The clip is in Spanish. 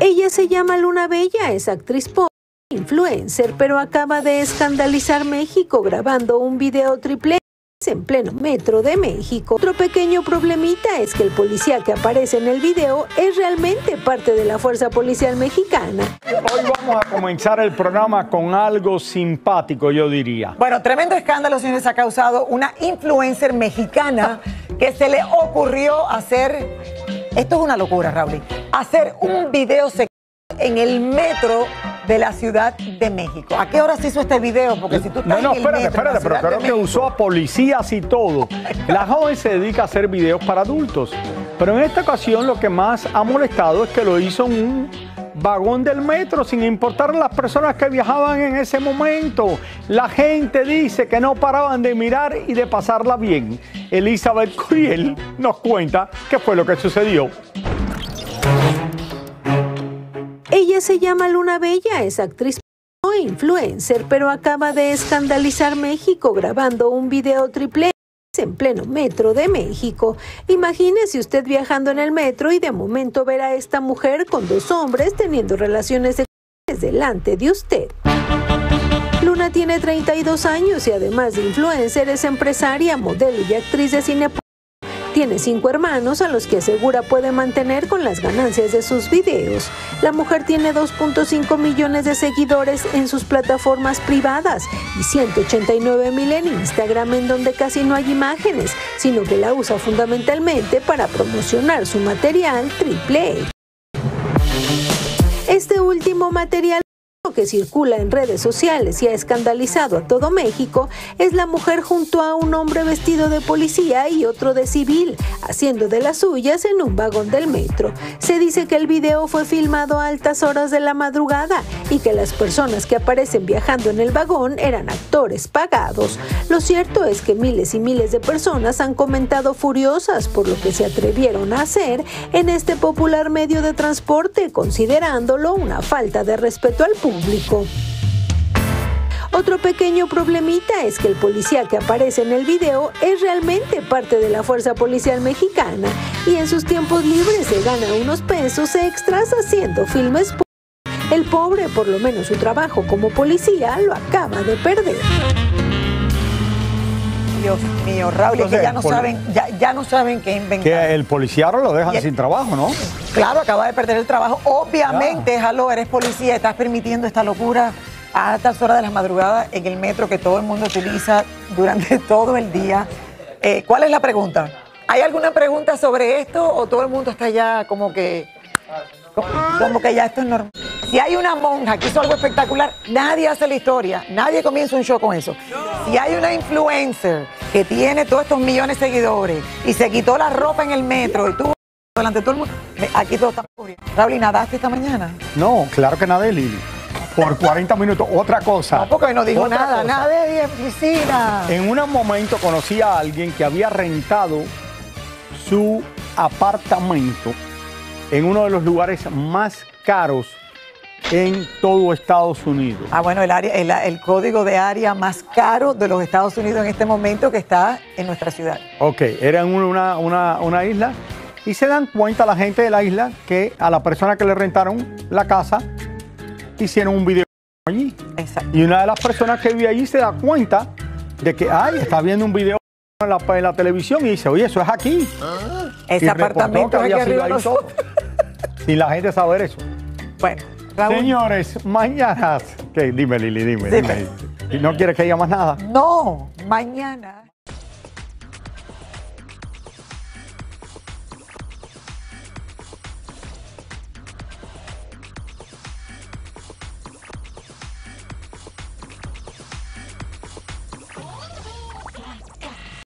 Ella se llama Luna Bella, es actriz pop, influencer, pero acaba de escandalizar México grabando un video triple en pleno metro de México. Otro pequeño problemita es que el policía que aparece en el video es realmente parte de la Fuerza Policial Mexicana. Hoy vamos a comenzar el programa con algo simpático, yo diría. Bueno, tremendo escándalo, señores, ha causado una influencer mexicana que se le ocurrió hacer, esto es una locura, Raúl, hacer un video secreto en el metro de la Ciudad de México. ¿A qué hora se hizo este video? Porque si tú estás espérate, pero creo que usó a policías y todo. La joven se dedica a hacer videos para adultos, pero en esta ocasión lo que más ha molestado es que lo hizo en un vagón del metro, sin importar las personas que viajaban en ese momento. La gente dice que no paraban de mirar y de pasarla bien. Elizabeth Curiel nos cuenta qué fue lo que sucedió. Ella se llama Luna Bella, es actriz e influencer, pero acaba de escandalizar México grabando un video triple en pleno metro de México. Imagínese usted viajando en el metro y de momento ver a esta mujer con dos hombres teniendo relaciones sexuales delante de usted. Luna tiene 32 años y además de influencer es empresaria, modelo y actriz de cine. Tiene 5 hermanos a los que asegura puede mantener con las ganancias de sus videos. La mujer tiene 2.5 millones de seguidores en sus plataformas privadas y 189,000 en Instagram, en donde casi no hay imágenes, sino que la usa fundamentalmente para promocionar su material triple. Este último material que circula en redes sociales y ha escandalizado a todo México es la mujer junto a un hombre vestido de policía y otro de civil, haciendo de las suyas en un vagón del metro. Se dice que el video fue filmado a altas horas de la madrugada y que las personas que aparecen viajando en el vagón eran actores pagados. Lo cierto es que miles y miles de personas han comentado furiosas por lo que se atrevieron a hacer en este popular medio de transporte, considerándolo una falta de respeto al público. Otro pequeño problemita es que el policía que aparece en el video es realmente parte de la Fuerza Policial Mexicana y en sus tiempos libres se gana unos pesos extras haciendo filmes. El pobre, por lo menos su trabajo como policía, lo acaba de perder. Dios mío, Raúl, es que ya no saben qué inventar. Que el policía lo dejan sin trabajo, ¿no? Claro, acaba de perder el trabajo. Obviamente, Jalo, eres policía, estás permitiendo esta locura a altas horas de la madrugada en el metro que todo el mundo utiliza durante todo el día. ¿Cuál es la pregunta? ¿Hay alguna pregunta sobre esto o todo el mundo está ya como que ya esto es normal? Si hay una monja que hizo algo espectacular, nadie hace la historia, nadie comienza un show con eso. Si hay una influencer que tiene todos estos millones de seguidores y se quitó la ropa en el metro y tuvo delante de todo el mundo, aquí todo está ocurriendo. Raúl, ¿nadaste esta mañana? No, claro que nadé, Lili. Por 40 minutos. Otra cosa. No, porque no dijo nada, nada de piscina. En un momento conocí a alguien que había rentado su apartamento en uno de los lugares más caros en todo Estados Unidos. Ah, bueno, el código de área más caro de los Estados Unidos en este momento que está en nuestra ciudad. Ok, era en una isla y se dan cuenta la gente de la isla que a la persona que le rentaron la casa hicieron un video allí. Exacto. Y una de las personas que vive allí se da cuenta de que, está viendo un video en la televisión y dice, oye, eso es aquí. Ese apartamento es aquí arriba. Sin la gente saber eso. Bueno, Raúl. Señores, mañana. ¿Qué? Dime, Lili, dime. ¿Y no quieres que diga más nada? No, mañana.